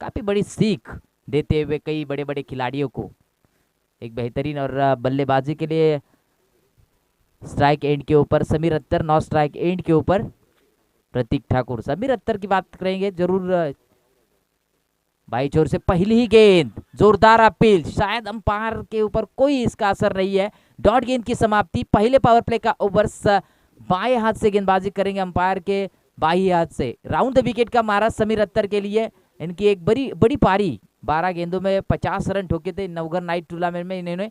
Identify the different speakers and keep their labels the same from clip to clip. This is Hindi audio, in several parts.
Speaker 1: काफी बड़ी सीख देते हुए कई बड़े बड़े खिलाड़ियों को। एक बेहतरीन और बल्लेबाजी के लिए स्ट्राइक एंड के ऊपर समीर अख्तर, नौ स्ट्राइक एंड के ऊपर प्रतीक ठाकुर। समीर अख्तर की बात करेंगे जरूर, बाई छोर से पहली ही गेंद, जोरदार अपील, शायद अंपायर के ऊपर कोई इसका असर नहीं है। डॉट गेंद की समाप्ति, पहले पावर प्ले का ओवर्स बाएं हाथ से गेंदबाजी करेंगे अंपायर के बाई हाथ से। राउंड द विकेट का मारा समीर अख्तर के लिए। इनकी एक बड़ी बड़ी पारी, 12 गेंदों में 50 रन ठोके थे नवगर नाइट टूर्नामेंट में इन्होंने।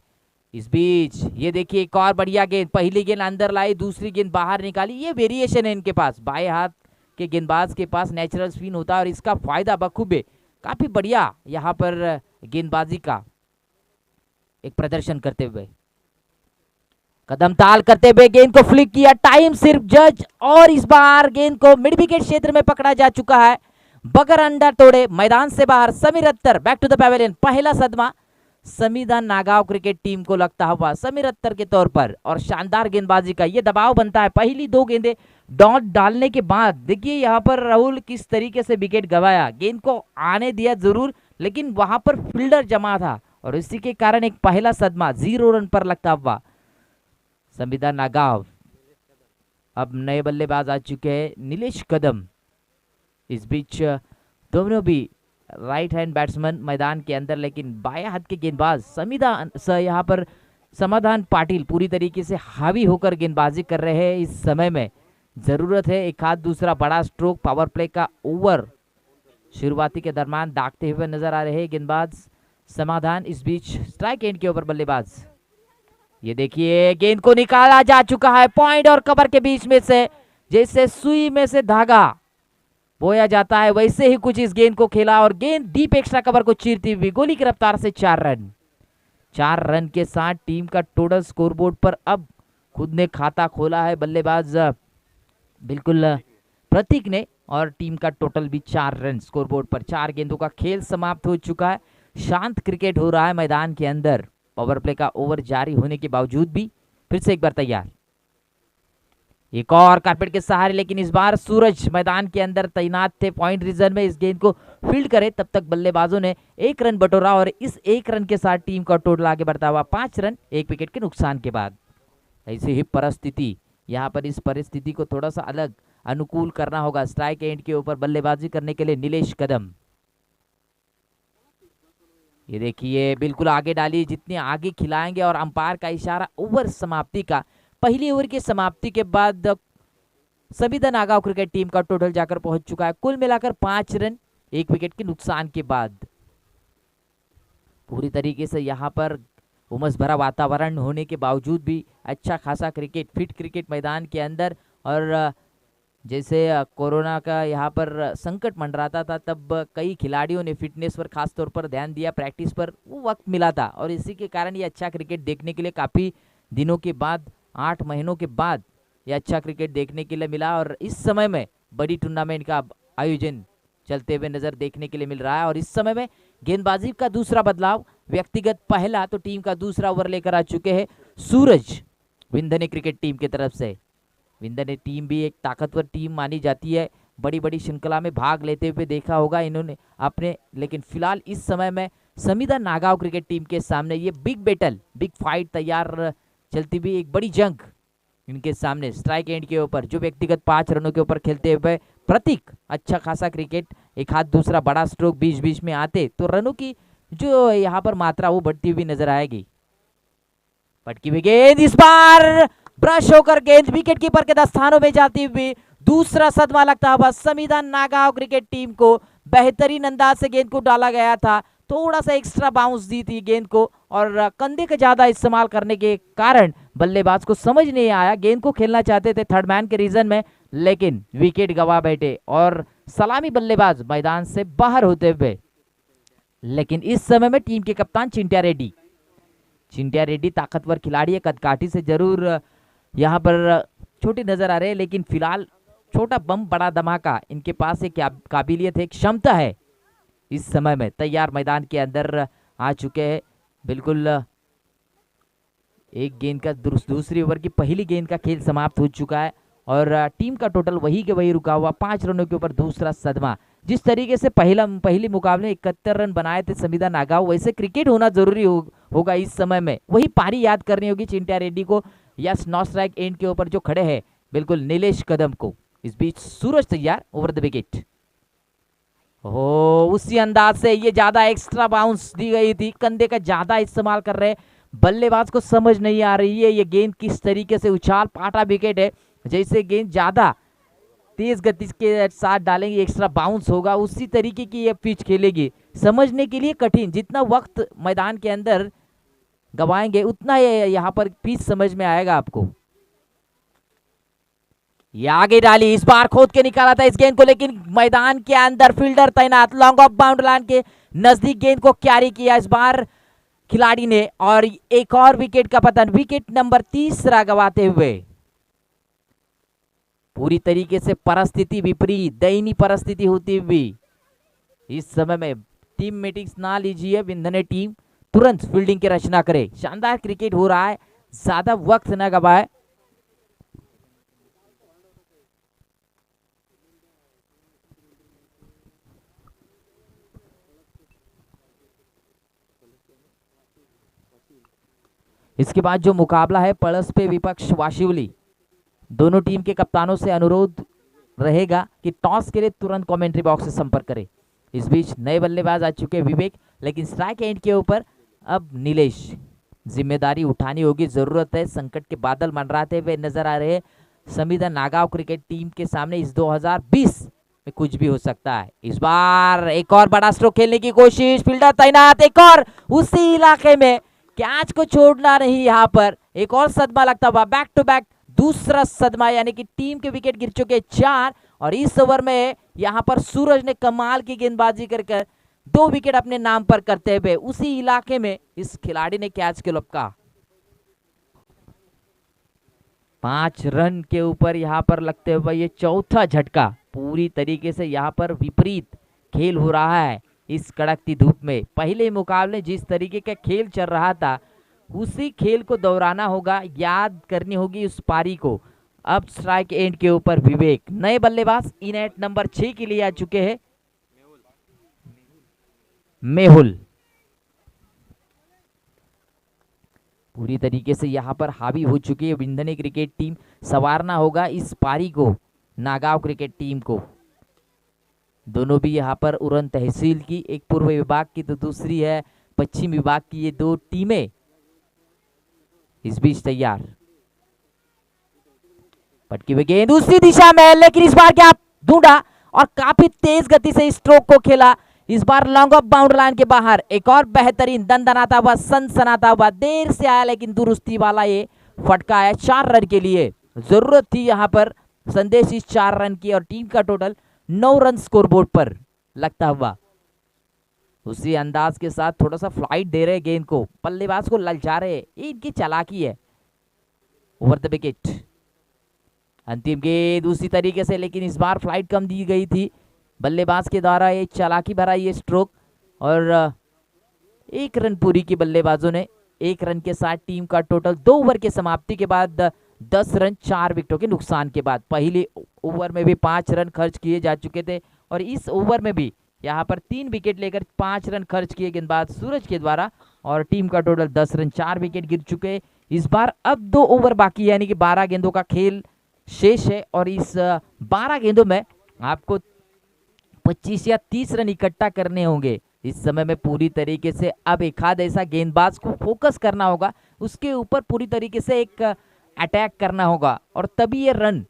Speaker 1: इस बीच ये देखिए एक और बढ़िया गेंद, पहली गेंद अंदर लाई, दूसरी गेंद बाहर निकाली। ये वेरिएशन है इनके पास, बाएं हाथ के गेंदबाज के पास नेचुरल स्पिन होता है और इसका फायदा बखूबे काफी बढ़िया यहाँ पर गेंदबाजी का एक प्रदर्शन करते हुए, कदम ताल करते हुए गेंद को फ्लिक किया, टाइम सिर्फ जज, और इस बार गेंद को मिड विकेट क्षेत्र में पकड़ा जा चुका है। बगर अंडा तोड़े मैदान से बाहर Sameer Akhtar, back to the pavilion. पहला सदमा संविधान नागांव क्रिकेट टीम को लगता हुआ समीर अख्तर के तौर पर, और शानदार गेंदबाजी का ये दबाव बनता है। पहली दो गेंदें डॉट डालने के बाद देखिए यहाँ पर राहुल किस तरीके से विकेट गंवाया। गेंद को आने दिया जरूर, लेकिन वहां पर फील्डर जमा था और इसी के कारण एक पहला सदमा 0 रन पर लगता हुआ संविधान नागांव। अब नए बल्लेबाज आ चुके हैं, नीलेश कदम। इस बीच दोनों भी राइट हैंड बैट्समैन मैदान के अंदर, लेकिन बाएं हाथ के गेंदबाज यहाँ पर समाधान पाटिल पूरी तरीके से हावी होकर गेंदबाजी कर रहे हैं। इस समय में जरूरत है एक हाथ दूसरा बड़ा स्ट्रोक। पावर प्ले का ओवर शुरुआती के दरमियान दागते हुए नजर आ रहे हैं गेंदबाज समाधान। इस बीच स्ट्राइक एंड के ऊपर बल्लेबाज, ये देखिए गेंद को निकाला जा चुका है पॉइंट और कवर के बीच में से। जैसे सुई में से धागा बोया जाता है वैसे ही कुछ इस गेंद को खेला और गेंद डीप एक्स्ट्रा कवर को चीरती हुई गोली की रफ्तार से 4 रन। 4 रन के साथ टीम का टोटल स्कोरबोर्ड पर अब खुद ने खाता खोला है बल्लेबाज बिल्कुल प्रतीक ने, और टीम का टोटल भी 4 रन स्कोरबोर्ड पर। 4 गेंदों का खेल समाप्त हो चुका है। शांत क्रिकेट हो रहा है मैदान के अंदर। पावर प्ले का ओवर जारी होने के बावजूद भी फिर से एक बार तैयार, एक और कारपेट के सहारे, लेकिन इस बार सूरज मैदान के अंदर तैनात थे पॉइंट रीजन में। इस गेंद को फील्ड करे तब तक बल्लेबाजों ने 1 रन बटोरा और इस 1 रन के साथ टीम का टोटल आगे बढ़ता हुआ 5 रन 1 विकेट के नुकसान के बाद। ऐसी ही परिस्थिति, यहाँ पर इस परिस्थिति को थोड़ा सा अलग अनुकूल करना होगा स्ट्राइक एंड के ऊपर बल्लेबाजी करने के लिए नीलेश कदम। ये देखिए बिल्कुल आगे डाली, जितने आगे खिलाएंगे, और अंपायर का इशारा ओवर समाप्ति का। पहली ओवर की समाप्ति के बाद संविधान नागांव क्रिकेट टीम का टोटल जाकर पहुंच चुका है कुल मिलाकर 5 रन 1 विकेट के नुकसान के बाद। पूरी तरीके से यहाँ पर उमस भरा वातावरण होने के बावजूद भी अच्छा खासा क्रिकेट, फिट क्रिकेट मैदान के अंदर। और जैसे कोरोना का यहाँ पर संकट मंडराता था, तब कई खिलाड़ियों ने फिटनेस पर खास तौर पर ध्यान दिया, प्रैक्टिस पर वो वक्त मिला था, और इसी के कारण ये अच्छा क्रिकेट देखने के लिए काफ़ी दिनों के बाद, 8 महीनों के बाद ये अच्छा क्रिकेट देखने के लिए मिला। और इस समय में बड़ी टूर्नामेंट का आयोजन चलते हुए नजर देखने के लिए मिल रहा है। और इस समय में गेंदबाजी का दूसरा बदलाव, व्यक्तिगत पहला तो टीम का दूसरा ओवर लेकर आ चुके हैं सूरज विंधने क्रिकेट टीम की तरफ से। विंधने टीम भी एक ताकतवर टीम मानी जाती है, बड़ी बड़ी श्रृंखला में भाग लेते हुए देखा होगा इन्होंने अपने, लेकिन फिलहाल इस समय में संविधान नागांव क्रिकेट टीम के सामने ये बिग बैटल, बिग फाइट तैयार चलती हुई एक बड़ी जंग इनके सामने। स्ट्राइक एंड के ऊपर जो व्यक्तिगत 5 रनों के ऊपर खेलते हुए प्रतीक, अच्छा खासा क्रिकेट, एक हाथ दूसरा बड़ा स्ट्रोक बीच बीच में आते तो रनों की जो यहाँ पर मात्रा वो बढ़ती हुई नजर आएगी। पटकी हुई गेंद, इस बार ब्रश होकर गेंद विकेट कीपर के दस्तानों में जाती हुई दूसरा सदमा लगता हुआ संविधान नागांव क्रिकेट टीम को। बेहतरीन अंदाज से गेंद को डाला गया था, थोड़ा सा एक्स्ट्रा बाउंस दी थी गेंद को, और कंधे का ज्यादा इस्तेमाल करने के कारण बल्लेबाज को समझ नहीं आया। गेंद को खेलना चाहते थे थर्ड मैन के रीजन में, लेकिन विकेट गवा बैठे और सलामी बल्लेबाज मैदान से बाहर होते हुए। लेकिन इस समय में टीम के कप्तान चिंट्या रेड्डी ताकतवर खिलाड़ी है, कदकाठी से जरूर यहाँ पर छोटे नजर आ रहे हैं, लेकिन फिलहाल छोटा बम बड़ा धमाका, इनके पास एक काबिलियत है, क्षमता है। इस समय में तैयार मैदान के अंदर आ चुके हैं। बिल्कुल एक गेंद का दूसरी ओवर की पहली गेंद का खेल समाप्त हो चुका है और टीम का टोटल वही के वही रुका हुआ 5 रनों के ऊपर दूसरा सदमा जिस तरीके से पहली मुकाबले 71 रन बनाए थे संविदा नागाव, वैसे क्रिकेट होना जरूरी होगा इस समय में। वही पारी याद करनी होगी चिंट्या रेड्डी को। यस, नौ स्ट्राइक एंड के ऊपर जो खड़े हैं बिल्कुल नीलेश कदम को। इस बीच सूरज तैयार ओवर द विकेट। हो उसी अंदाज से ये ज्यादा एक्स्ट्रा बाउंस दी गई थी, कंधे का ज्यादा इस्तेमाल कर रहे बल्लेबाज को समझ नहीं आ रही है ये गेंद किस तरीके से उछाल पाटा विकेट है। जैसे गेंद ज्यादा तेज गति के साथ डालेंगे एक्स्ट्रा बाउंस होगा, उसी तरीके की ये पिच खेलेगी। समझने के लिए कठिन, जितना वक्त मैदान के अंदर गवाएंगे उतना यहाँ पर पिच समझ में आएगा आपको। ये आगे डाली, इस बार खोद के निकाला था इस गेंद को, लेकिन मैदान के अंदर फील्डर तैनात, लॉन्ग ऑफ बाउंड्री लाइन के नजदीक गेंद को कैरी किया इस बार खिलाड़ी ने, और एक और विकेट का पतन, विकेट नंबर 30 गवाते हुए। पूरी तरीके से परिस्थिति विपरीत, दयनीय परिस्थिति होती हुई इस समय में टीम मीटिंग्स ना लीजिए, विंधने टीम तुरंत फील्डिंग की रचना करे। शानदार क्रिकेट हो रहा है, ज्यादा वक्त न गवाए। इसके बाद जो मुकाबला है पड़स पे विपक्ष वाशिवली, दोनों टीम के कप्तानों से अनुरोध रहेगा कि टॉस के लिए तुरंत कमेंट्री बॉक्स से संपर्क करें। इस बीच नए बल्लेबाज आ चुके विवेक, लेकिन स्ट्राइक एंड के ऊपर अब नीलेश, जिम्मेदारी उठानी होगी, जरूरत है। संकट के बादल मंडराते हुए नजर आ रहे संविदा नागांव क्रिकेट टीम के सामने। इस 2020 में कुछ भी हो सकता है। इस बार एक और बड़ा स्ट्रोक खेलने की कोशिश, फील्डर तैनात, एक और उसी इलाके में, कैच को छोड़ना नहीं। यहाँ पर एक और सदमा लगता हुआ, बैक टू बैक दूसरा सदमा, यानी कि टीम के विकेट गिर चुके 4, और इस ओवर में यहां पर सूरज ने कमाल की गेंदबाजी करके 2 विकेट अपने नाम पर करते हुए उसी इलाके में इस खिलाड़ी ने कैच के लपका। 5 रन के ऊपर यहां पर लगते हुए ये चौथा झटका। पूरी तरीके से यहां पर विपरीत खेल हो रहा है इस कड़कती धूप में। पहले मुकाबले जिस तरीके का खेल चल रहा था उसी खेल को दोहराना होगा, याद करनी होगी उस पारी को। अब स्ट्राइक एंड के ऊपर विवेक, नए बल्लेबाज इनेट नंबर 6 के लिए आ चुके हैं मेहुल। पूरी तरीके से यहां पर हावी हो चुकी है विंधने क्रिकेट टीम। संवारना होगा इस पारी को नागांव क्रिकेट टीम को। दोनों भी यहां पर उरन तहसील की, एक पूर्व विभाग की तो दूसरी है पश्चिम विभाग की, ये 2 टीमें इस बीच तैयार। पटकी हुई गेंद दूसरी दिशा में, लेकिन इस बार क्या ढूंढा और काफी तेज गति से स्ट्रोक को खेला। इस बार लॉन्ग ऑफ बाउंड्री लाइन के बाहर, एक और बेहतरीन दंदनाता हुआ, सनसनाता हुआ, देर से आया लेकिन दुरुस्ती वाला ये फटका है 4 रन के लिए। जरूरत थी यहां पर संदेश इस 4 रन की, और टीम का टोटल 9 रन स्कोरबोर्ड पर लगता हुआ। उसी अंदाज के साथ थोड़ा सा फ्लाइट दे रहे गेंद को, बल्लेबाज को ललचा रहे, ये इनकी चालाकी है। ओवर द विकेट, अंतिम गेंद उसी तरीके से, लेकिन इस बार फ्लाइट कम दी गई थी बल्लेबाज के द्वारा। ये चालाकी भरा ये स्ट्रोक, और 1 रन पूरी की बल्लेबाजों ने। 1 रन के साथ टीम का टोटल 2 ओवर के समाप्ति के बाद 10 रन 4 विकेटों के नुकसान के बाद। पहले ओवर में भी 5 रन खर्च किए जा चुके थे, और इस ओवर में भी यहाँ पर 3 विकेट लेकर 5 रन खर्च किए गेंदबाज सूरज के द्वारा, और टीम का टोटल 10 रन 4 विकेट गिर चुके। इस बार अब 2 ओवर बाकी है, यानी कि 12 गेंदों का खेल शेष है, और इस 12 गेंदों में आपको 25 या 30 रन इकट्ठा करने होंगे। इस समय में पूरी तरीके से अब एक आध ऐसा गेंदबाज को फोकस करना होगा, उसके ऊपर पूरी तरीके से एक अटैक करना होगा, और तभी ये रन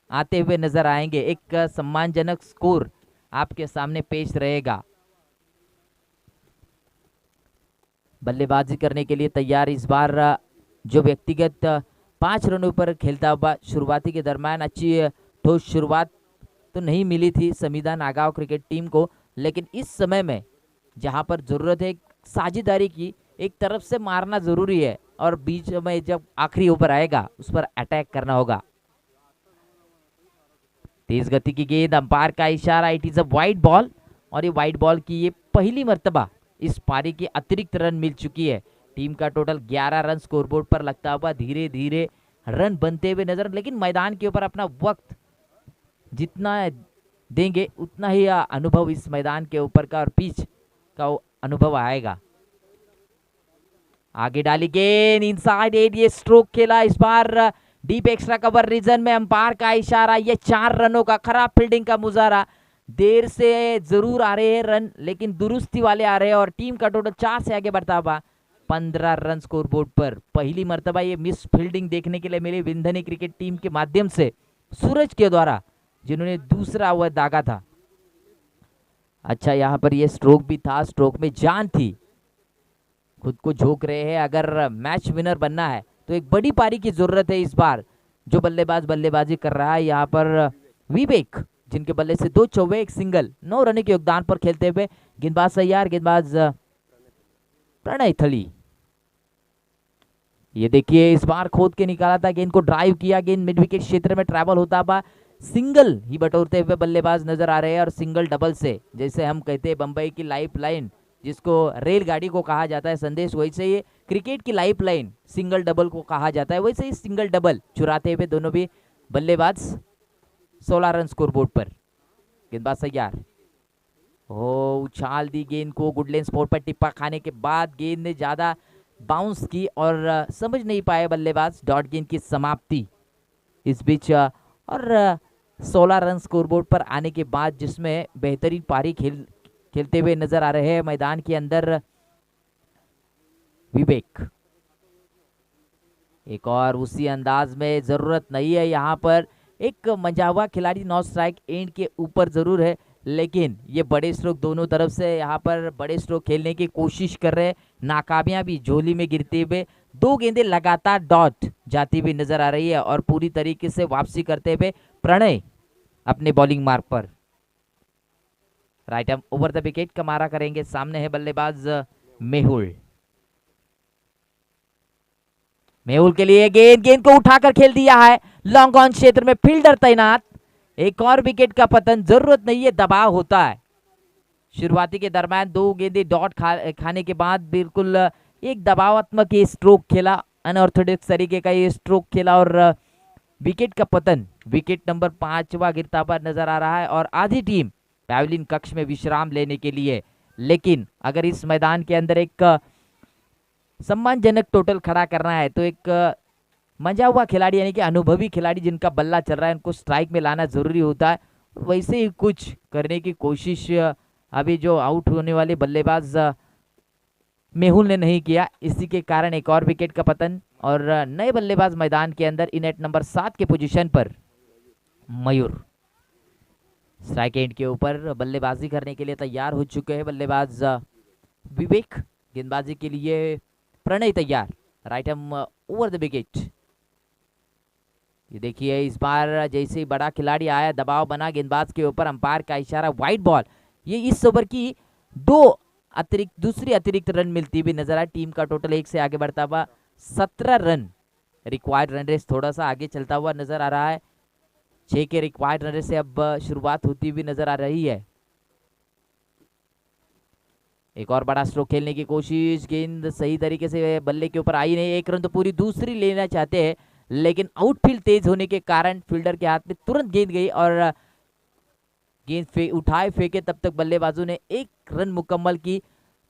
Speaker 1: आते हुए नजर आएंगे। एक सम्मानजनक स्कोर आपके सामने पेश रहेगा। बल्लेबाजी करने के लिए तैयार इस बार जो व्यक्तिगत 5 रनों पर खेलता हुआ, शुरुआती के दरम्यान अच्छी ठोस शुरुआत तो नहीं मिली थी संविदा नागांव क्रिकेट टीम को, लेकिन इस समय में जहां पर जरूरत है साझेदारी की, एक तरफ से मारना जरूरी है, और बीच में जब आखिरी ओवर आएगा उस पर अटैक करना होगा। तेज गति की गेंद, अंपायर का इशारा, it is a wide ball, और ये वाइड बॉल की ये पहली मर्तबा इस पारी की अतिरिक्त रन मिल चुकी है। टीम का टोटल 11 रन स्कोरबोर्ड पर लगता हुआ धीरे धीरे रन बनते हुए नजर, लेकिन मैदान के ऊपर अपना वक्त जितना देंगे उतना ही अनुभव इस मैदान के ऊपर का और पिच का अनुभव आएगा। आगे डाली गेंद इनसाइड एट, ये स्ट्रोक खेला इस बार डीप एक्स्ट्रा कवर रीजन में, अंपायर का इशारा, ये 4 रनों का खराब फील्डिंग का मुजाहरा। देर से जरूर आ रहे हैं रन लेकिन दुरुस्ती वाले आ रहे हैं और टीम का टोटल 4 से आगे बढ़ता हुआ 15 रन स्कोर बोर्ड पर। पहली मर्तबा ये मिस फील्डिंग देखने के लिए मिली विंधनी क्रिकेट टीम के माध्यम से सूरज के द्वारा, जिन्होंने दूसरा ओवर दागा था। अच्छा यहाँ पर ये स्ट्रोक भी था, स्ट्रोक में जान थी, खुद को झोंक रहे हैं। अगर मैच विनर बनना है तो एक बड़ी पारी की जरूरत है इस बार। जो बल्लेबाज बल्लेबाजी कर रहा है यहाँ पर विवेक, जिनके बल्ले से 2 चौवे 1 सिंगल, 9 रन के योगदान पर खेलते हुए। गेंदबाज तैयार, गेंदबाज प्रणय थली। ये देखिए इस बार खोद के निकाला था, गेंद को ड्राइव किया, गेंद मिड विकेट क्षेत्र में ट्रैवल होता हुआ सिंगल ही बटोरते हुए बल्लेबाज नजर आ रहे हैं। और सिंगल डबल से, जैसे हम कहते हैं बंबई की लाइफ लाइन जिसको रेलगाड़ी को कहा जाता है संदेश, वैसे ही क्रिकेट की लाइफ लाइन सिंगल डबल को कहा जाता है। वैसे ही सिंगल डबल चुराते हुए दोनों भी बल्लेबाज 16 रन स्कोर बोर्ड पर। गेंदबाज तैयार, ओ उछाल दी गेंद को, गुडलेन स्पॉट पर टिप्पा खाने के बाद गेंद ने ज्यादा बाउंस की और समझ नहीं पाए बल्लेबाज, डॉट गेंद की समाप्ति इस बीच। और 16 रन स्कोरबोर्ड पर आने के बाद जिसमें बेहतरीन पारी खेलते हुए नजर आ रहे हैं मैदान के अंदर विवेक। एक और उसी अंदाज में, जरूरत नहीं है यहाँ पर एक मंजा हुआ खिलाड़ी, 9 स्ट्राइक एंड के ऊपर जरूर है लेकिन ये बड़े स्ट्रोक दोनों तरफ से यहाँ पर बड़े स्ट्रोक खेलने की कोशिश कर रहे हैं। नाकामयाबी झोली में गिरते हुए 2 गेंदें लगातार डॉट जाती हुई नजर आ रही है और पूरी तरीके से वापसी करते हुए प्रणय अपने बॉलिंग मार्ग पर। Right arm over the wicket का मारा करेंगे। सामने है बल्लेबाज मेहुल। मेहुल के लिए गेंद को उठाकर खेल दिया है, लॉन्ग ऑन क्षेत्र में फील्डर तैनात। एक और विकेट का पतन, जरूरत नहीं है, दबाव होता है। शुरुआती के दरमियान 2 गेंदें डॉट खाने के बाद बिल्कुल एक दबावात्मक ये स्ट्रोक खेला, अनऑर्थोडॉक्स तरीके का ये स्ट्रोक खेला और विकेट का पतन, विकेट नंबर 5वां गिरता हुआ नजर आ रहा है। और आधी टीम पैवेलियन कक्ष में विश्राम लेने के लिए, लेकिन अगर इस मैदान के अंदर एक सम्मानजनक टोटल खड़ा करना है तो एक मजा हुआ खिलाड़ी यानी कि अनुभवी खिलाड़ी जिनका बल्ला चल रहा है उनको स्ट्राइक में लाना जरूरी होता है। वैसे ही कुछ करने की कोशिश अभी जो आउट होने वाले बल्लेबाज मेहुल ने नहीं किया, इसी के कारण एक और विकेट का पतन और नए बल्लेबाज मैदान के अंदर इनेट नंबर 7 के पोजीशन पर मयूर स्ट्राइक एंड के ऊपर बल्लेबाजी करने के लिए तैयार हो चुके हैं बल्लेबाज विवेक। गेंदबाजी के लिए प्रणय तैयार, right arm over the wicket. ये देखिए इस बार जैसे ही बड़ा खिलाड़ी आया दबाव बना गेंदबाज के ऊपर, अंपायर का इशारा, वाइड बॉल। ये इस ओवर की दूसरी अतिरिक्त रन मिलती हुई नजर आए। टीम का टोटल 1 से आगे बढ़ता हुआ 17 रन, रिक्वायर्ड रन रेस थोड़ा सा आगे चलता हुआ नजर आ रहा है। 6 के रिक्वायर्ड रन रेस से अब शुरुआत होती हुई नजर आ रही है। एक और बड़ा स्ट्रोक खेलने की कोशिश, गेंद सही तरीके से बल्ले के ऊपर आई नहीं। 1 रन तो पूरी दूसरी लेना चाहते हैं लेकिन आउटफील्ड तेज होने के कारण फील्डर के हाथ में तुरंत गेंद गई और गेंद उठाए फेंके तब तक बल्लेबाजों ने 1 रन मुकम्मल की।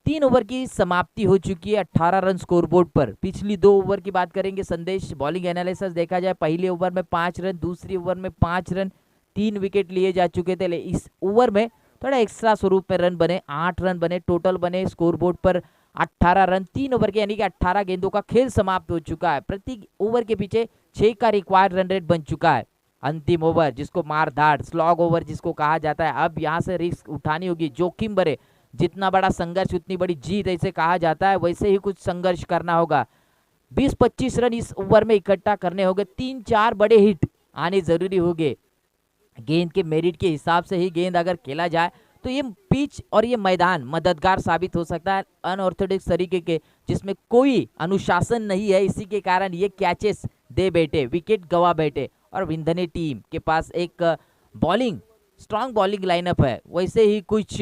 Speaker 1: 3 ओवर की समाप्ति हो चुकी है 18 रन स्कोरबोर्ड पर। पिछली 2 ओवर की बात करेंगे संदेश, बॉलिंग एनालिसिस देखा जाए, पहले ओवर में 5 रन, दूसरी ओवर में 5 रन, 3 विकेट लिए जा चुके थे। इस ओवर में थोड़ा एक्स्ट्रा स्वरूप में रन बने, 8 रन बने, टोटल बने स्कोरबोर्ड पर 18 रन। 3 ओवर के यानी कि 18 गेंदों का खेल समाप्त हो चुका है। प्रति ओवर के पीछे 6 का रिक्वायर्ड रन रेट बन चुका है। अंतिम ओवर जिसको मारधाड़ स्लॉग ओवर जिसको कहा जाता है, अब यहाँ से रिस्क उठानी होगी, जोखिम भरे, जितना बड़ा संघर्ष उतनी बड़ी जीत ऐसे कहा जाता है, वैसे ही कुछ संघर्ष करना होगा। 20-25 रन इस ओवर में इकट्ठा करने होंगे, 3-4 बड़े हिट आने जरूरी होंगे। गेंद के मेरिट के हिसाब से ही गेंद अगर खेला जाए तो ये पिच और ये मैदान मददगार साबित हो सकता है अनऑर्थोडॉक्स तरीके के, जिसमें कोई अनुशासन नहीं है। इसी के कारण ये कैचेस दे बैठे, विकेट गवा बैठे और विंधने टीम के पास एक स्ट्रांग बॉलिंग लाइनअप है। वैसे ही कुछ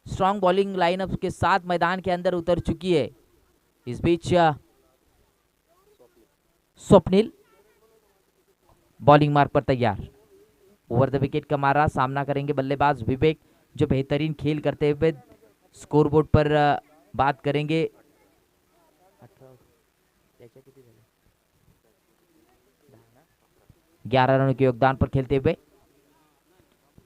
Speaker 1: स्ट्रांग बॉलिंग लाइनअप के साथ मैदान के अंदर उतर चुकी है। इस बीच स्वप्निल बॉलिंग मार्ग पर तैयार। ओवर द विकेट का मारा, सामना करेंगे बल्लेबाज विवेक जो बेहतरीन खेल करते हुए स्कोरबोर्ड पर बात करेंगे। 11 रनों के योगदान पर खेलते हुए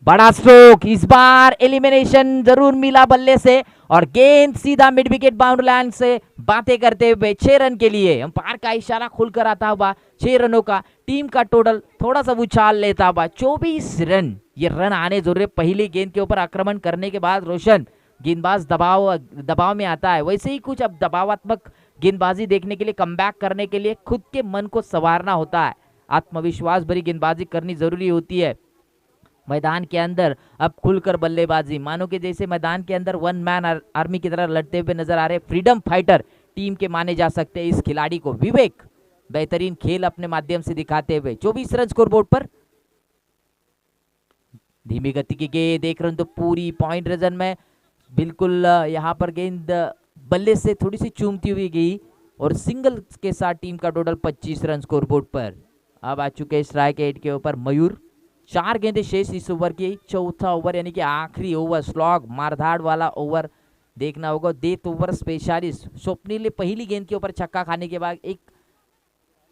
Speaker 1: बड़ा स्ट्रोक, इस बार एलिमिनेशन जरूर मिला बल्ले से और गेंद सीधा मिड विकेट बाउंड्री लाइन से बातें करते हुए 6 रन के लिए अंपायर का इशारा खुलकर आता हुआ 6 रनों का टीम का टोटल थोड़ा सा उछाल लेता हुआ 24 रन। ये रन आने जरूर, पहली गेंद के ऊपर आक्रमण करने के बाद रोशन गेंदबाज दबाव में आता है, वैसे ही कुछ अब दबावात्मक गेंदबाजी देखने के लिए, कमबैक करने के लिए खुद के मन को संवारना होता है, आत्मविश्वास भरी गेंदबाजी करनी जरूरी होती है मैदान के अंदर। अब खुलकर बल्लेबाजी, मानो कि जैसे मैदान के अंदर वन मैन आर्मी की तरह लड़ते हुए नजर आ रहे फ्रीडम फाइटर टीम के माने जा सकते हैं इस खिलाड़ी को। विवेक बेहतरीन खेल अपने माध्यम से दिखाते हुए 24 रन स्कोरबोर्ड पर। धीमी गति की गेंद, एक रन तो पूरी पॉइंट रीजन में, बिल्कुल यहाँ पर गेंद बल्ले से थोड़ी सी चूमती हुई गई और सिंगल के साथ टीम का टोटल 25 रन स्कोरबोर्ड पर। अब आ चुके स्ट्राइक एट के ऊपर मयूर। 4 गेंदें शेष इस ओवर की, चौथा ओवर यानी कि आखिरी ओवर, स्लॉग मारधाड़ वाला ओवर देखना होगा। डेथ ओवर स्पेशलिस्ट स्वप्निल ने पहली गेंद के ऊपर छक्का खाने के बाद एक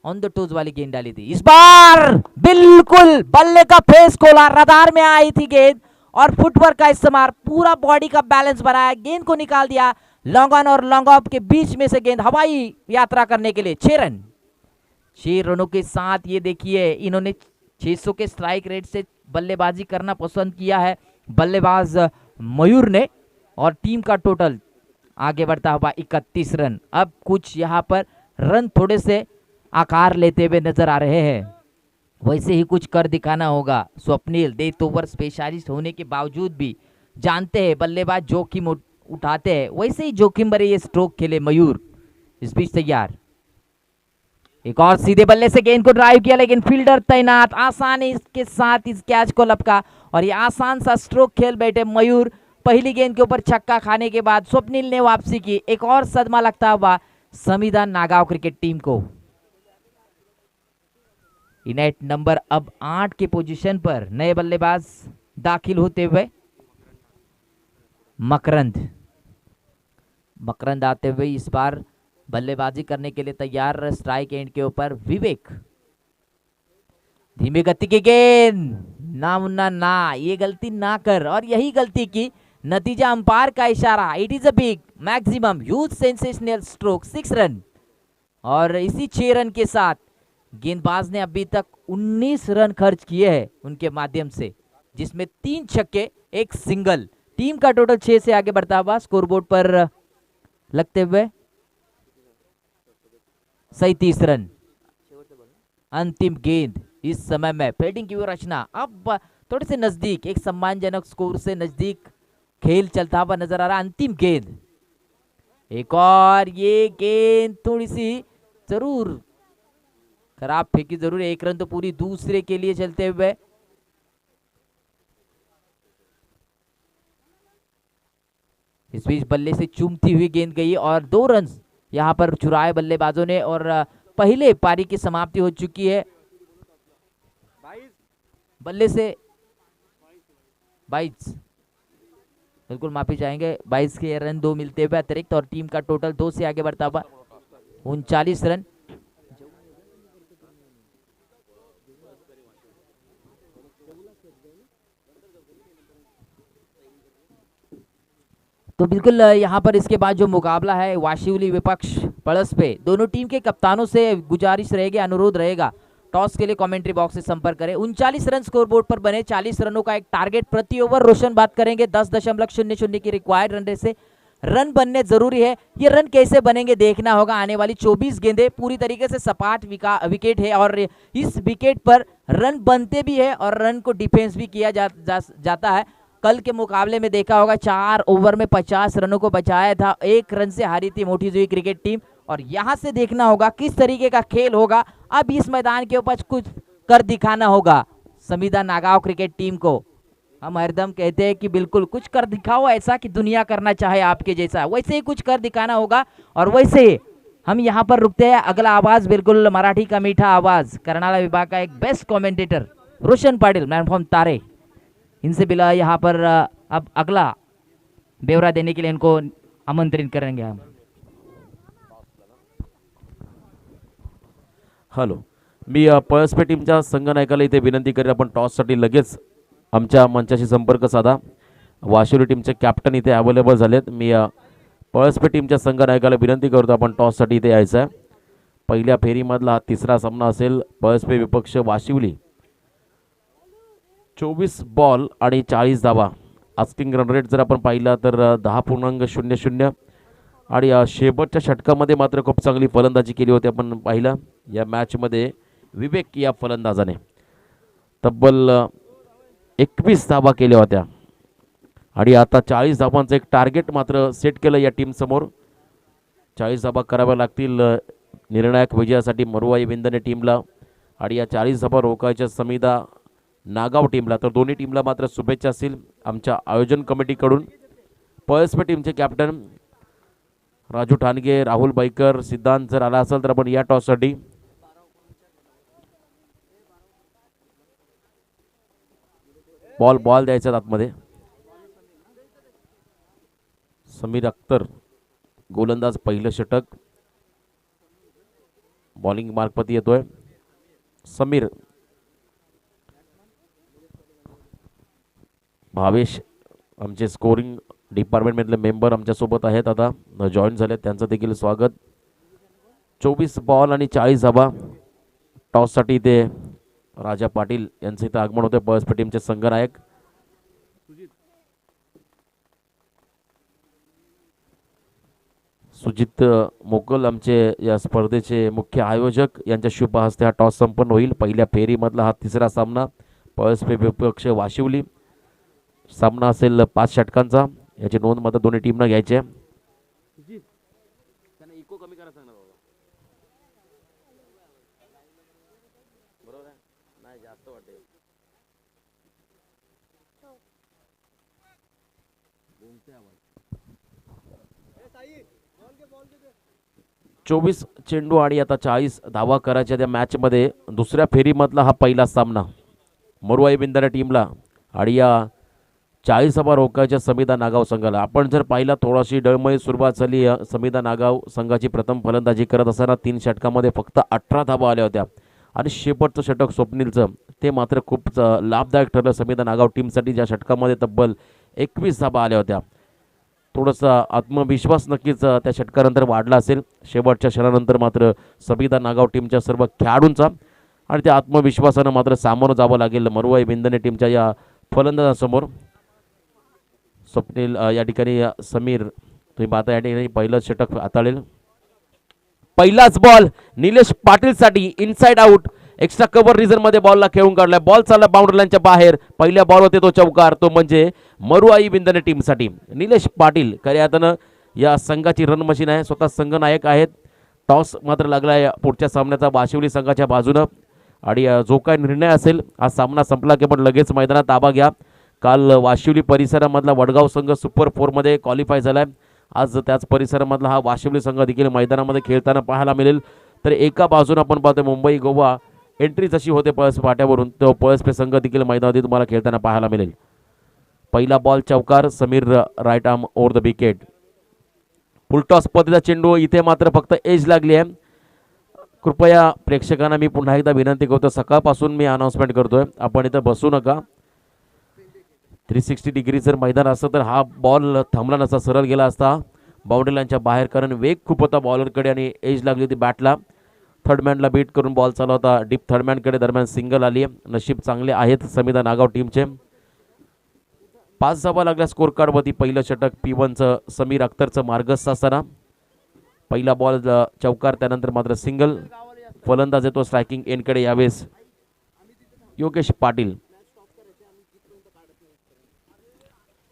Speaker 1: ऑन द टोज वाली गेंद डाली थी, इस बार बिल्कुल बल्ले का फेस खोला, रडार में आई थी गेंद और फुटवर्क का इस्तेमाल, पूरा बॉडी का बैलेंस बनाया, गेंद को निकाल दिया लॉन्ग ऑन और लॉन्ग ऑफ के बीच में से गेंद हवाई यात्रा करने के लिए 6 रन। 6 रनों के साथ ये देखिए इन्होंने 600 के स्ट्राइक रेट से बल्लेबाजी करना पसंद किया है बल्लेबाज मयूर ने और टीम का टोटल आगे बढ़ता हुआ 31 रन। अब कुछ यहाँ पर रन थोड़े से आकार लेते हुए नजर आ रहे हैं, वैसे ही कुछ कर दिखाना होगा स्वप्निल। डेथ ओवर स्पेशलिस्ट होने के बावजूद भी जानते हैं बल्लेबाज जोखिम उठाते हैं, वैसे ही जोखिम भरे ये स्ट्रोक खेले मयूर। इस बीच तैयार, एक और सीधे बल्ले से गेंद को ड्राइव किया लेकिन फील्डर तैनात, आसानी के साथ इस कैच को लपका और ये आसान सा स्ट्रोक खेल बैठे मयूर। पहली गेंद के ऊपर छक्का खाने के बाद स्वप्निल ने वापसी की, एक और सदमा लगता हुआ संविधान नागांव क्रिकेट टीम को। इनेट नंबर अब 8 के पोजीशन पर नए बल्लेबाज दाखिल होते हुए मकरंद आते हुए इस बार बल्लेबाजी करने के लिए तैयार। स्ट्राइक एंड के ऊपर विवेक, धीमी गति की गेंद, ना मुन्ना ना, ये गलती ना कर, और यही गलती की नतीजा अंपायर का इशारा। It is a big maximum huge sensational stroke, 6 run. और इसी 6 रन के साथ गेंदबाज ने अभी तक 19 रन खर्च किए हैं उनके माध्यम से, जिसमें 3 छक्के 1 सिंगल। टीम का टोटल 6 से आगे बढ़ता हुआ स्कोरबोर्ड पर लगते हुए 37 रन। अंतिम गेंद इस समय में फील्डिंग की रचना अब थोड़े से नजदीक, एक सम्मानजनक स्कोर से नजदीक खेल चलता हुआ नजर आ रहा। अंतिम गेंद, एक और ये गेंद थोड़ी सी जरूर खराब फेंकी जरूर, 1 रन तो पूरी दूसरे के लिए चलते हुए। इस बीच बल्ले से चूमती हुई गेंद गई और 2 रन यहां पर चुराए बल्लेबाजों ने और पहले पारी की समाप्ति हो चुकी है। बल्ले से 22, बिल्कुल माफी चाहेंगे, 22 के रन 2 मिलते हुए अतिरिक्त और टीम का टोटल 2 से आगे बढ़ता हुआ 39 रन। तो बिल्कुल यहाँ पर इसके बाद जो मुकाबला है वाशिवली विपक्ष पड़स पे, दोनों टीम के कप्तानों से गुजारिश रहेगी, अनुरोध रहेगा टॉस के लिए कमेंट्री बॉक्स से संपर्क करें। 39 रन स्कोरबोर्ड पर बने, 40 रनों का एक टारगेट प्रति ओवर। रोशन बात करेंगे 10.00 की रिक्वायर्ड रन रेट से रन बनने जरूरी है। ये रन कैसे बनेंगे देखना होगा। आने वाली 24 गेंदें पूरी तरीके से सपाट विकेट है और इस विकेट पर रन बनते भी है और रन को डिफेंस भी किया जाता है। कल के मुकाबले में देखा होगा 4 ओवर में 50 रनों को बचाया था, 1 रन से हारी थी मोटी जुई क्रिकेट टीम। और यहां से देखना होगा किस तरीके का खेल होगा। अब इस मैदान के ऊपर कुछ कर दिखाना होगा संविधान नागांव क्रिकेट टीम को। हम हरदम कहते हैं कि बिल्कुल कुछ कर दिखाओ ऐसा कि दुनिया करना चाहे आपके जैसा, वैसे ही कुछ कर दिखाना होगा। और वैसे हम यहाँ पर रुकते हैं। अगला आवाज बिल्कुल मराठी का मीठा आवाज, कर्नाला विभाग का एक best commentator Roshan Patil man from तारे, इनसे बिला यहाँ पर अब अगला ब्यौरा देने के लिए इनको आमंत्रित करेंगे हम।
Speaker 2: हॅलो, मी पळसपे टीमच्या संघनायकाला इथे विनंती करेन आपण टॉससाठी लगेच आमच्या मंचाशी संपर्क साधा. वाशिवली टीमचे कॅप्टन इथे अवेलेबल झालेत. मी पळसपे टीमच्या संघनायकाला विनंती करतो आपण टॉससाठी इथे यायचं आहे. पहिल्या फेरीमधला हा तिसरा सामना असेल पळसपे विपक्ष वाशिवली. 24 बॉल आणि 40 धावा. आस्किंग रन रेट जर आपण पाहिला तर 10.00 आणि शेवटच्या षटकामध्ये मात्र खूप चांगली फलंदाजी केली होती. आपण पाहिलं या मॅचमध्ये विवेक या फलंदाजाने तब्बल 21 धावा केल्या होत्या आणि आता 40 धावांचं एक टार्गेट मात्र सेट केलं या टीमसमोर. 40 धावा कराव्या लागतील निर्णायक विजयासाठी मरुवाई विंदने टीमला आणि या 40 धावा रोखायच्या समिदा नागाव टीमला. तर दोन्ही टीमला मात्र शुभेच्छा असतील आमच्या आयोजन कमिटीकडून. पळसपे टीमचे कॅप्टन राजू ठाणगे, राहुल बाईकर, सिद्धांत जर आला असेल तर आपण या टॉससाठी. बॉल द्यायचा आतमध्ये. समीर अख्तर गोलंदाज, पहिलं षटक. बॉलिंग मार्कपती येतोय समीर. भावेश आमचे स्कोरिंग डिपार्टमेंटमधले मेंबर आमच्यासोबत आहेत, आता जॉईन झालेत, त्यांचं देखील स्वागत. 24 बॉल आणि 40 धावा. टॉससाठी इथे राजा पाटील यांचं इथं आगमन होते, पळसपे टीमचे संघनायक. सुजित मोकल आमचे या स्पर्धेचे मुख्य आयोजक यांच्या शुभ हस्ते हा टॉस संपन्न होईल. पहिल्या फेरीमधला हा तिसरा सामना पळसपे विपक्ष वाशिवली. सामना असेल 5 षटकांचा. याची नोंद मात्र दोन्ही टीमना घ्यायची आहे. चोवीस चेंडू आणि आता 40 धावा करायच्या त्या मॅचमध्ये. दुसऱ्या फेरीमधला हा पहिला सामना मरुवाई बिंदारा टीमला आणि या 40 धावा रोखायच्या समिदा नागाव संघाला. आपण जर पाहिला थोडीशी डळमळी सुरुवात झाली समिदा नागाव संघाची. प्रथम फलंदाजी करत असताना 3 षटकामध्ये फक्त 18 धावा आल्या होत्या आणि शेवटचं षटक स्वप्नीलचं ते मात्र खूप लाभदायक ठरलं समिदा नागाव टीमसाठी, ज्या षटकामध्ये तब्बल 21 धावा आल्या होत्या. थोडासा आत्मविश्वास नक्कीच त्या षटकानंतर वाढला असेल शेवटच्या क्षणानंतर मात्र समिदा नागाव टीमच्या सर्व खेळाडूंचा, आणि त्या आत्मविश्वासानं मात्र सामोरं जावं लागेल मरुवाई बिंदने टीमच्या या फलंदाजासमोर. स्वप्नील या ठिकाणी समीर तुम्ही पाहता या ठिकाणी पहिलं षटक हाताळेल. पहिलाच बॉल निलेश पाटीलसाठी inside out. Extra cover region मध्ये बॉलला खेळून काढलाय. बॉल चालला बाउंड्री लाईनच्या बाहेर. पहिल्या बॉलवर तो चौकार, तो म्हणजे मरुआई बिंदने टीमसाठी. निलेश पाटील खऱ्या अर्थानं या संघाची रन मशीन आहे, स्वतः संघनायक आहेत. टॉस मात्र लागलाय पुढच्या सामन्याचा वाशिवली संघाच्या बाजूनं आणि जो काय निर्णय असेल हा सामना संपला की पण लगेच मैदानात ताबा घ्या. काल वाशिवली परिसरामधला वडगाव संघ सुपर 4मध्ये क्वालिफाय झालाय. आज त्याच परिसरामधला हा वाशिवली संघ देखील मैदानामध्ये खेळताना पाहायला मिळेल. तर एका बाजूने आपण पाहतो मुंबई गोवा एंट्री जशी होते पळस फाट्यावरून, तो पळसपे संघ देखील मैदानामध्ये तुम्हाला खेळताना पाहायला मिळेल. पहिला बॉल चौकार, Sameer right arm over the wicket. Full toss पद्धतीचा चेंडू, इथे मात्र फक्त एज लागली आहे. कृपया प्रेक्षकांना मी पुन्हा एकदा विनंती करतो, सकाळपासून मी अनाउन्समेंट करतोय, आपण इथं बसू नका. 360 डिग्री जर मैदान असतं तर हा बॉल थांबला नसता, सरळ गेला असता बाउंड्री लाईनच्या बाहेर, कारण वेग खूप होता बॉलरकडे आणि एज लागली होती बॅटला. थर्डमॅनला बीट करून बॉल चालला होता डीप थर्डमॅनकडे, दरम्यान सिंगल आली. नशीब चांगले आहेत समिदा नागाव टीमचे. 5 धावा लागल्या स्कोर कार्डवरती. पहिलं षटक P1चं समीर अख्तरचं मार्गस्थ असताना. पहिला बॉल चौकार, त्यानंतर मात्र सिंगल. फलंदाज येतो स्ट्रायकिंग एंडकडे यावेळेस योगेश पाटील.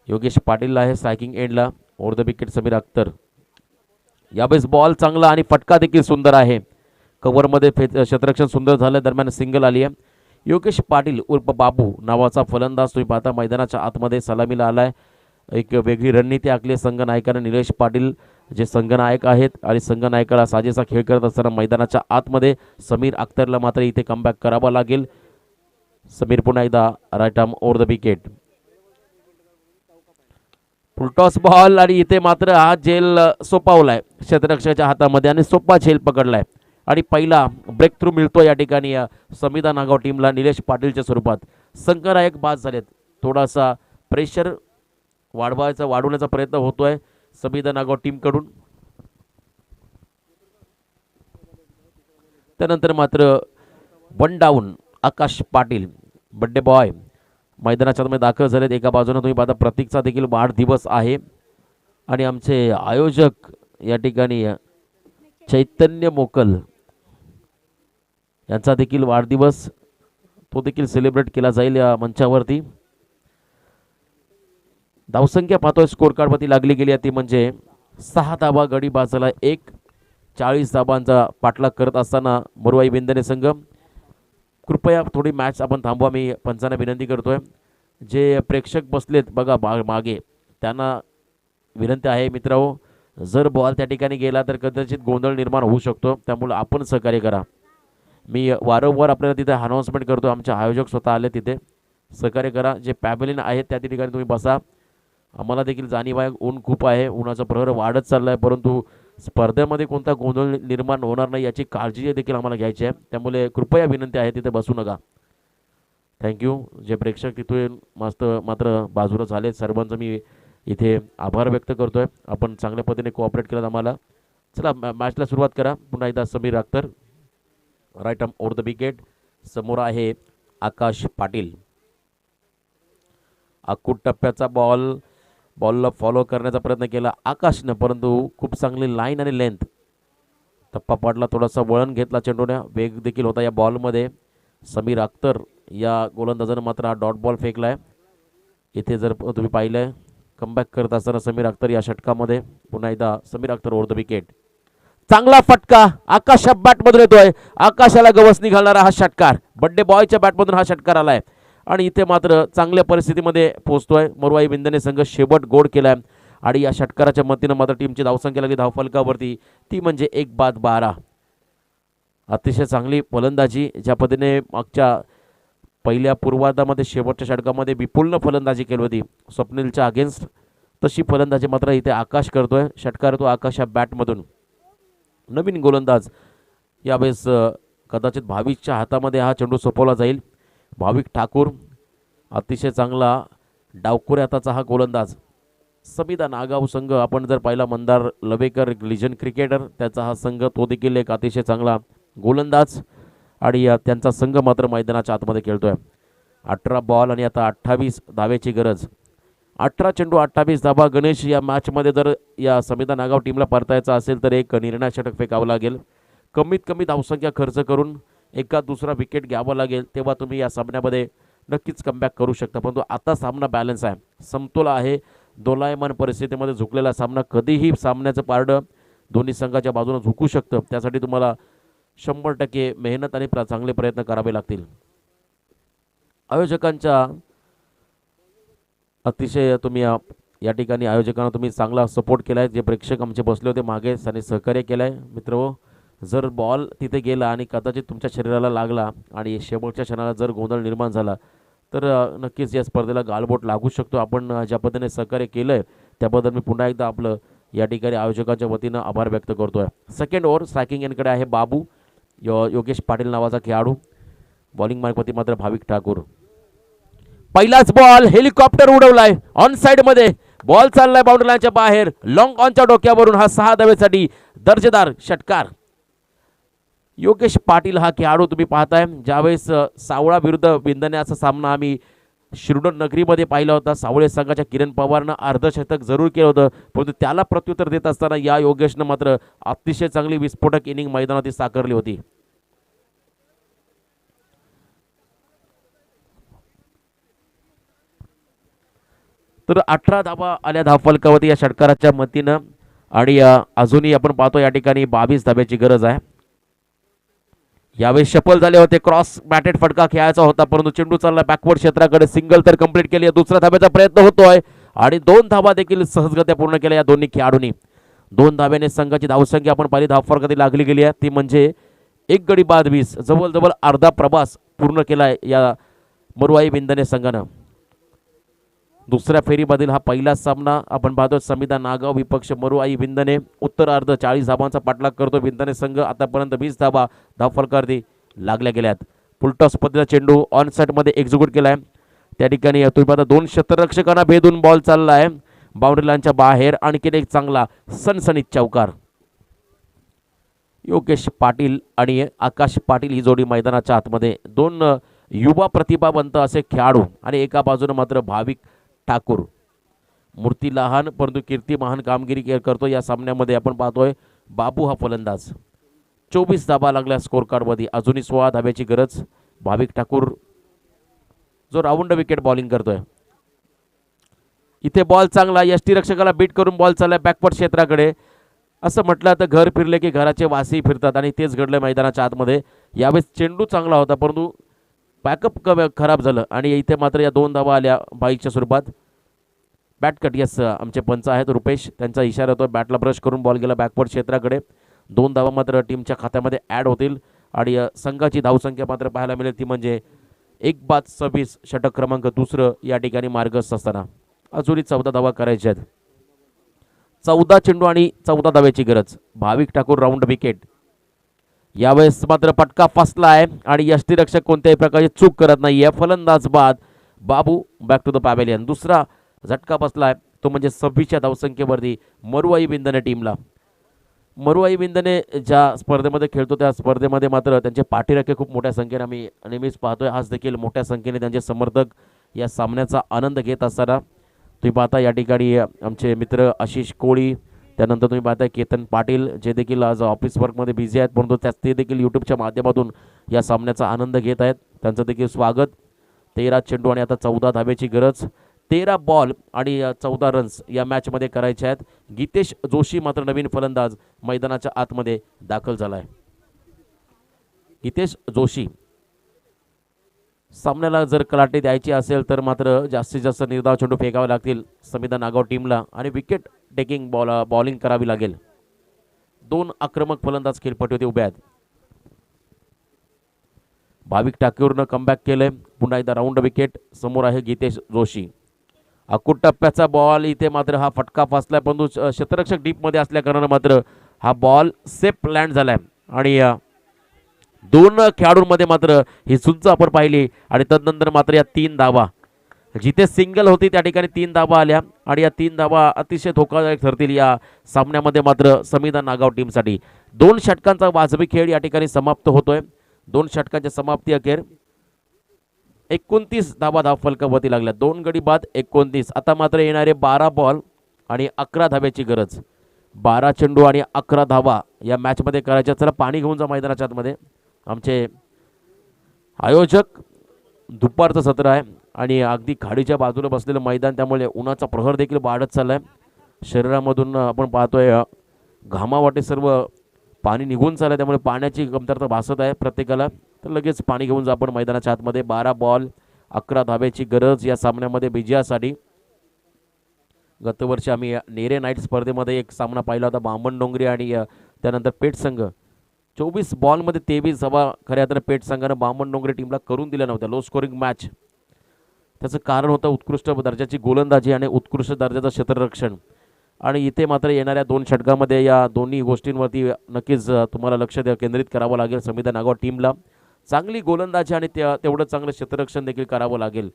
Speaker 2: योगेश पाटील आहे स्ट्रायकिंग एंडला. Over the wicket Sameer Akhtar. यावेळेस बॉल चांगला आणि फटका देखील सुंदर आहे. कव्हरमध्ये क्षेत्ररक्षण सुंदर झालं, दरम्यान सिंगल आली आहे. योगेश पाटील उर्फ बाबू नावाचा फलंदाज तुम्ही पाहता मैदानाच्या आतमध्ये सलामीला आलाय. एक वेगळी रणनीती आखली संघनायकाने. निलेश पाटील जे संघनायक आहेत आणि संघनायकाला साजेसा खेळ करत असताना मैदानाच्या आतमध्ये समीर अख्तरला मात्र इथे कमबॅक करावा लागेल. समीर पुन्हा एकदा right arm over the wicket. Full toss ball आणि इथे मात्र हा झेल सोपावलाय क्षेत्ररक्षकाच्या हातामध्ये आणि सोपा झेल पकडलाय आणि पहिला ब्रेक थ्रू मिळतो या ठिकाणी समिधा नागाव टीमला निलेश पाटीलच्या स्वरूपात. संघनायक बाद झालेत. थोडासा प्रेशर वाढवण्याचा प्रयत्न होतोय समिधा नागाव टीमकडून. त्यानंतर मात्र वन डाऊन आकाश पाटील बड्डे बॉय मैदानाच्या मध्ये दाखल झालेत. एका बाजूने तुम्ही पाहता प्रतीकचा देखील वाढदिवस आहे आणि आमचे आयोजक या ठिकाणी चैतन्य मोकल यांचा देखील वाढदिवस तो देखील सेलिब्रेट केला जाईल या मंचावरती. धावसंख्या पाहतोय स्कोर कार्डवरती लागली गेली ती म्हणजे 6 धाबा. गडी बाजाला 40 धाबांचा पाठलाग करत असताना मोरवाई बिंदणे संघ. कृपया थोडी मॅच आपण थांबवा. मी पंचांना विनंती करतोय. जे प्रेक्षक बसलेत बघा मागे त्यांना विनंती आहे मित्रांनो, जर बॉल त्या ठिकाणी गेला तर कदाचित गोंधळ निर्माण होऊ शकतो, त्यामुळे आपण सहकार्य करा. मी वारंवार आपल्याला तिथे अनाउन्समेंट करतो. आमचे आयोजक स्वतः आले तिथे. सहकार्य करा. जे पॅव्हेलियन आहेत त्या ठिकाणी तुम्ही बसा. आम्हाला देखील जाणीव आहे ऊन खूप आहे, उन्हाचा प्रहर वाढत चालला आहे, परंतु स्पर्धेमध्ये कोणता गोंधळ निर्माण होणार नाही याची काळजी देखील आम्हाला घ्यायची आहे. त्यामुळे कृपया विनंती आहे तिथे बसू नका. थँक्यू. जे प्रेक्षक तिथून मात्र बाजूला झाले सर्वांचं मी इथे आभार व्यक्त करतोय. आपण चांगल्या पद्धतीने कोऑपरेट केलं आम्हाला. चला मॅचला सुरुवात करा. पुन्हा एकदा Sameer Akhtar right arm over the wicket. समोर आहे आकाश पाटील. अकूट टप्प्याचा बॉलला फॉलो करण्याचा प्रयत्न केला आकाशनं, परंतु खूप चांगली लाईन आणि लेंथ. टप्पा पाडला, थोडासा वळण घेतला चेंडूने, वेग देखील होता या बॉलमध्ये. समीर अख्तर या गोलंदाजानं मात्र हा डॉट बॉल फेकलाय. इथे जर तुम्ही पाहिलंय कमबॅक करत असताना समीर अख्तर या षटकामध्ये. पुन्हा एकदा Sameer Akhtar over the wicket. चांगला फटका आकाश बॅटमधून येतोय. आकाशाला गवसणी घालणारा हा षटकार. बड्डे बॉयच्या बॅटमधून हा षटकार आलाय आणि इथे मात्र चांगल्या परिस्थितीमध्ये पोहोचतोय मोरवाई बिंदणे संघ. शेवट गोड केलाय आणि या षटकाराच्या मतीनं मात्र टीमची धावसंख्या लागली धावफलकावरती ती म्हणजे 1-12. अतिशय चांगली फलंदाजी. ज्या पद्धतीने मागच्या पहिल्या पूर्वार्धामध्ये शेवटच्या षटकामध्ये विपुलनं फलंदाजी केली होती स्वप्नीलच्या अगेन्स्ट, तशी फलंदाजी मात्र इथे आकाश करतोय. षटकार तो आकाश या बॅटमधून. नवीन गोलंदाज यावेळेस कदाचित भाविकच्या हातामध्ये हा चेंडू सोपवला जाईल. भाविक ठाकूर अतिशय चांगला डावखुऱ्या हाताचा हा गोलंदाज. समिधा नागाव संघ आपण जर पाहिला मंदार लवेकर लिजन क्रिकेटर त्याचा हा संघ, तो देखील एक अतिशय चांगला गोलंदाज आणि त्यांचा संघ मात्र मैदानाच्या आतमध्ये खेळतोय. 18 बॉल आणि आता 28 धावेची गरज. 18 चेंडू 28 धाबा. गणेश या मॅचमध्ये जर या समिधा नागाव टीमला परतायचा असेल तर एक निर्णायक षटक फेकावं लागेल. कमीत कमी धावसंख्या खर्च करून एका दुसरा विकेट घ्यावा लागेल, तेव्हा तुम्ही या सामन्यामध्ये नक्कीच कमबॅक करू शकता. परंतु आता सामना बॅलन्स आहे, समतोल आहे. दोलायमान परिस्थितीमध्ये झुकलेला सामना. कधीही सामन्याचं पारडं दोन्ही संघाच्या बाजूने झुकू शकतं. त्यासाठी तुम्हाला 100% मेहनत आणि चांगले प्रयत्न करावे लागतील. आयोजकांच्या अतिशय तुम्ही या ठिकाणी आयोजकांना तुम्ही चांगला सपोर्ट केलाय. जे प्रेक्षक आमचे बसले होते मागे त्यांनी सहकार्य केलंय. मित्र, जर बॉल तिथे गेला आणि कदाचित तुमच्या शरीराला लागला आणि शेवटच्या क्षणाला जर गोंधळ निर्माण झाला तर नक्कीच या स्पर्धेला गालबोट लागू शकतो. आपण ज्या पद्धतीने सहकार्य केलंय त्याबद्दल मी पुन्हा एकदा आपलं या ठिकाणी आयोजकांच्या वतीनं आभार व्यक्त करतोय. सेकंड ओव्हर स्ट्रायकिंग एंडकडे आहे बाबू योगेश पाटील नावाचा खेळाडू. बॉलिंग मार्कवरती मात्र भाविक ठाकूर. पहिलाच बॉल हेलिकॉप्टर उडवलाय ऑन साइड मध्ये. बॉल चाललाय बाउंड्री लाईनच्या बाहेर. लॉंग ऑनच्या डोक्यावरून हा 6 धावेसाठी दर्जेदार षटकार. योगेश पाटील हा खेळाडू तुम्ही पाहताय. ज्यावेळेस सावळा विरुद्ध बिंदणे असा सामना आम्ही शिरोड नगरीमध्ये पाहिला होता. सावळे संघाच्या किरण पवारनं अर्धशतक जरूर केलं होतं, परंतु त्याला प्रत्युत्तर देत असताना या योगेशनं मात्र अतिशय चांगली विस्फोटक इनिंग मैदानात साकारली होती. तर 18 धावा आल्या धावफलकावरती या षटकाराच्या मतीनं आणि अजूनही आपण पाहतो या ठिकाणी 22 धाब्याची गरज आहे. यावेळी सफल झाले होते. क्रॉस बॅटेड फटका खेळायचा होता, परंतु चेंडू चालला बॅकवर्ड क्षेत्राकडे. सिंगल तर कंप्लीट केली. दुसरा धाब्याचा प्रयत्न होतोय आणि 2 धावा देखील सहजगत्या पूर्ण केल्या या दोन्ही खेळाडूंनी. 2 धाब्याने संघाची धावसंख्या आपण पाहिली धावफलकावरती लागली गेली आहे ती म्हणजे 1 गडी बाद 20. जवळजवळ अर्धा प्रवास पूर्ण केलाय या मरुआई विंदने संघानं. दुसऱ्या फेरीमधील हा पहिला सामना आपण पाहतो. समिधा नागाव विपक्ष मरुआई विंदने. उत्तरार्ध 40 धाबांचा पाठलाग करतो विंदने संघ. आतापर्यंत 20 धाबा धावफलकावरती लागल्या गेल्यात. फुलटॉस पद्धतीचा चेंडू ऑन मध्ये एक्झिक्यूट केलाय. त्या ठिकाणी तुम्ही पाहता 2 क्षेत्ररक्षकांना भेदून बॉल चालला आहे बाउंड्री लाईनच्या बाहेर. आणखीन एक चांगला सनसनीत चौकार. योगेश पाटील आणि आकाश पाटील ही जोडी मैदानाच्या आतमध्ये. 2 युवा प्रतिभावंत असे खेळाडू आणि एका बाजूने मात्र भाविक ठाकूर. मूर्ती लहान परंतु कीर्ती महान कामगिरी करतो या सामन्यामध्ये. आपण पाहतोय बाबू हा फलंदाज. 24 धाबा लागल्या स्कोर कार्डमध्ये. अजूनही 16 धाब्याची गरज. भाविक ठाकूर जो राऊंड विकेट बॉलिंग करतोय. इथे बॉल चांगला यष्टीरक्षकाला बीट करून बॉल चाललाय बॅकवर्ड क्षेत्राकडे. असं म्हटलं तर घर फिरले की घराचे वासी फिरतात आणि तेच घडलं मैदानाच्या आतमध्ये. यावेळेस चेंडू चांगला होता परंतु बॅकअप खराब झालं आणि इथे मात्र या 2 धावा आल्या बाईकच्या स्वरूपात. Bat cut. यस, आमचे पंच आहेत रुपेश, त्यांचा इशारा होतो. बॅटला ब्रश करून बॉल गेला बॅकवर्ड क्षेत्राकडे. 2 धावा मात्र टीमच्या खात्यामध्ये ॲड होतील आणि संघाची धावसंख्या मात्र पाहायला मिळेल ती म्हणजे 1-26. षटक क्रमांक 2 या ठिकाणी मार्गस्थ असताना अजूनही 14 धावा करायच्या आहेत. 14 चेंडू आणि 14 धाव्याची गरज. Bhavik Thakur round wicket. यावेळेस मात्र पटका फसला आहे आणि यष्टीरक्षक कोणत्याही प्रकारची चूक करत नाहीये. फलंदाज बाद. बाबू बॅक टू द पॅव्हेलियन. दुसरा झटका बसलाय तो म्हणजे 26च्या धावसंख्येवरती मरुआई विंदने टीमला. मरुआई विंदने ज्या स्पर्धेमध्ये खेळतो त्या स्पर्धेमध्ये मात्र त्यांचे पाठीराखे खूप मोठ्या संख्येने आम्ही नेहमीच पाहतोय. आज देखील मोठ्या संख्येने त्यांचे समर्थक या सामन्याचा आनंद घेत असताना तुम्ही पाहता या ठिकाणी आमचे मित्र आशिष कोळी, त्यानंतर तुम्ही पाहताय केतन पाटील जे देखील आज ऑफिस वर्कमध्ये बिझी आहेत परंतु ते देखील यूट्यूबच्या माध्यमातून या सामन्याचा आनंद घेत आहेत. त्यांचं देखील स्वागत. 13 चेंडू आणि आता 14 धाब्याची गरज. 13 बॉल आणि 14 रन्स या मॅचमध्ये करायचे आहेत. गीतेश जोशी मात्र नवीन फलंदाज मैदानाच्या आतमध्ये दाखल झाला आहे. गीतेश जोशी. सामन्याला जर कलाटे द्यायची असेल तर मात्र जास्तीत जास्त निर्धाव चेंडू फेकावे लागतील समिधा नागाव टीमला आणि विकेट टेकिंग बॉलिंग करावी लागेल. 2 आक्रमक फलंदाज खेळपट्टीवरती उभे आहेत. भाविक ठाकूरनं कमबॅक केलंय. पुन्हा एकदा राऊंड विकेट. समोर आहे गीतेश जोशी. अकुट टप्प्याचा बॉल. इथे मात्र हा फटका फसलाय परंतु क्षेत्ररक्षक डीपमध्ये असल्या कारणानं मात्र हा बॉल सेफ लँड झालाय आणि 2 खेळाडूंमध्ये मात्र ही सुंच आपण पाहिली आणि तदनंतर मात्र या 3 धावा जिथे सिंगल होती त्या ठिकाणी 3 धावा आल्या आणि या 3 धावा अतिशय धोकादायक ठरतील या सामन्यामध्ये मात्र समिधा नागाव टीमसाठी. 2 षटकांचा वाजवी खेळ या ठिकाणी समाप्त होतोय. 2 षटकांच्या समाप्ती अखेर 29 धावा धावफलकावरती लागल्या. 2 गडी बाद 29. आता मात्र येणारे 12 बॉल आणि 11 धाब्याची गरज. 12 चेंडू आणि 11 धावा या मॅचमध्ये करायच्या. चला पाणी घेऊन जा मैदानाच्या आतमध्ये. आमचे आयोजक. दुपारचं सत्र आहे आणि अगदी खाडीच्या बाजूला बसलेलं मैदान त्यामुळे उन्हाचा प्रहर देखील वाढत चाललाय. शरीरामधून आपण पाहतोय घामावाटे सर्व पाणी निघून चाललंय त्यामुळे पाण्याची कमतरता भासत आहे प्रत्येकाला. तर लगेच पाणी घेऊन जा आपण मैदानाच्या आतमध्ये. 12 बॉल 11 धाब्याची गरज या सामन्यामध्ये विजयासाठी. गतवर्षी आम्ही नेरे नाईट स्पर्धेमध्ये एक सामना पाहिला होता बामण डोंगरी आणि त्यानंतर पेठ संघ. 24 बॉलमध्ये 23 धावा खऱ्या अर्थानं पेठ संघानं बामण डोंगरी टीमला करून दिल्या नव्हत्या. Low scoring match. त्याचं कारण होतं उत्कृष्ट दर्जाची गोलंदाजी आणि उत्कृष्ट दर्जाचं क्षेत्ररक्षण. आणि इथे मात्र येणाऱ्या 2 षटकामध्ये या दोन्ही गोष्टींवरती नक्कीच तुम्हाला लक्ष केंद्रित करावं लागेल समिधा नागाव टीमला. चांगली गोलंदाजी आणि तेवढं चांगलं क्षेत्ररक्षण देखील करावं लागेल.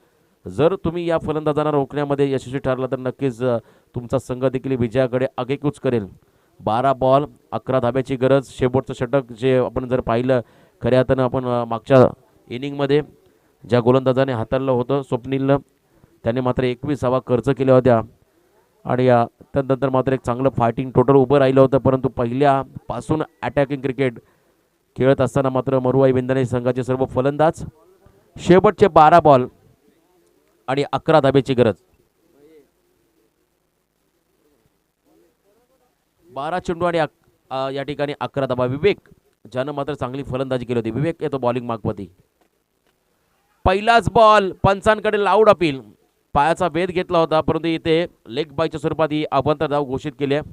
Speaker 2: जर तुम्ही या फलंदाजांना रोखण्यामध्ये यशस्वी ठरला तर नक्कीच तुमचा संघ देखील विजयाकडे आगेकूच करेल. 12 बॉल 11 धाब्याची गरज. शेवटचं षटक जे आपण जर पाहिलं खऱ्या अर्थानं आपण मागच्या इनिंगमध्ये ज्या गोलंदाजाने हाताळलं होतं स्वप्नीलनं त्याने मात्र 21 धावा खर्च केल्या होत्या आणि त्यानंतर मात्र एक चांगलं फायटिंग टोटल उभं राहिलं होतं. परंतु पहिल्यापासून अटॅकिंग क्रिकेट खेळत असताना मात्र मरुआई विंदने संघाचे सर्व फलंदाज. शेवटचे 12 बॉल आणि 11 धाब्याची गरज. 12 चेंडू आणि या ठिकाणी 11 धाबा. विवेक ज्यानं मात्र चांगली फलंदाजी केली होती. विवेक येतो बॉलिंग मागपती. पहिलाच बॉल. पंचांकडे loud appeal. पायाचा वेध घेतला होता परंतु इथे लेग बायच्या स्वरूपात ही अभ्यंतर धाव घोषित केली आहे.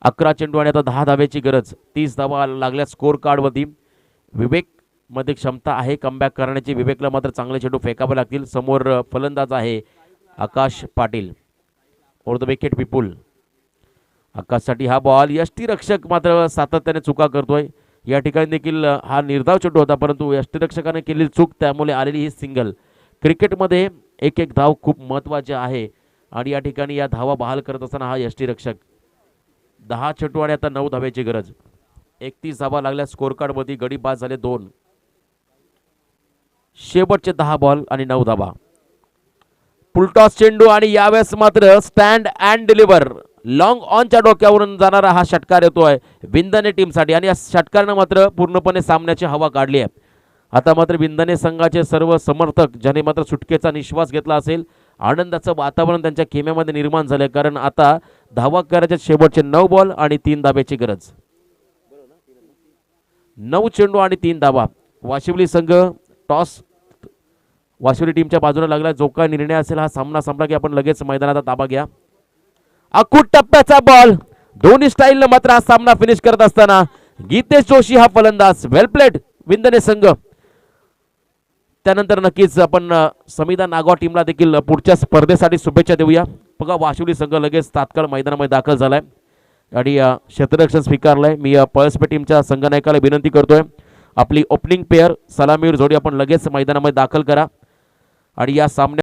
Speaker 2: 11 चेंडू आणि आता 10 धाब्याची गरज. 30 धावा लागल्या स्कोर कार्डवरती. विवेक मध्ये क्षमता आहे कमबॅक करण्याची. विवेकला मात्र चांगले चेंडू फेकावे लागतील. समोर फलंदाज आहे आकाश पाटील ओर द विकेट विपुल. आकाशसाठी हा बॉल. यष्टीरक्षक मात्र सातत्याने चुका करतोय. या ठिकाणी देखील हा निर्धाव चेंडू होता, परंतु यष्टीरक्षकाने केलेली चूक त्यामुळे आलेली ही सिंगल. क्रिकेटमध्ये एक एक धाव खूप महत्त्वाचे आहे आणि या ठिकाणी या धावा बहाल करत असताना हा यष्टीरक्षक. 10 चेंडू आणि आता 9 धाव्याची गरज. 31 धावा लागल्या स्कोर कार्ड मध्ये. गडी बाद झाले 2. शेवटचे 10 बॉल आणि 9 धावा. फुलटॉस चेंडू आणि यावेळेस मात्र स्टँड अँड डिलिव्हर. लॉंग ऑनच्या डोक्यावरून जाणारा हा षटकार येतोय विंदने टीमसाठी आणि या षटकारानं मात्र पूर्णपणे सामन्याची हवा काढली आहे. आता मात्र विंदने संघाचे सर्व समर्थक ज्याने मात्र सुटकेचा निश्वास घेतला असेल, आनंदाचं वातावरण त्यांच्या खेम्यामध्ये निर्माण झालंय, कारण आता धावा करायचे शेवटचे 9 बॉल आणि 3 धाब्याची गरज. 9 चेंडू आणि 3 धावा. वाशिवली संघ टॉस वाशिवली टीमच्या बाजूने लागला. जो काय निर्णय असेल हा सामना संपला की आपण लगेच मैदानाचा ताबा घ्या. अकूट टप्प्याचा बॉल. दोन्ही स्टाईलनं मात्र हा सामना फिनिश करत असताना गीतेश जोशी हा फलंदाज. वेल प्लेड विंदने संघ. त्यानंतर नक्कीच आपण समिधा नागाव टीमला देखील पुढच्या स्पर्धेसाठी शुभेच्छा देऊया. बघा वाशिवली संघ लगेच तात्काळ मैदानामध्ये दाखल झालाय आणि क्षेत्ररक्षण स्वीकारलंय. मी पळसपे टीमच्या संघनायकाला विनंती करतोय आपली ओपनिंग पेअर सलामीवर जोडी आपण लगेच मैदानामध्ये दाखल करा आणि या सामन्या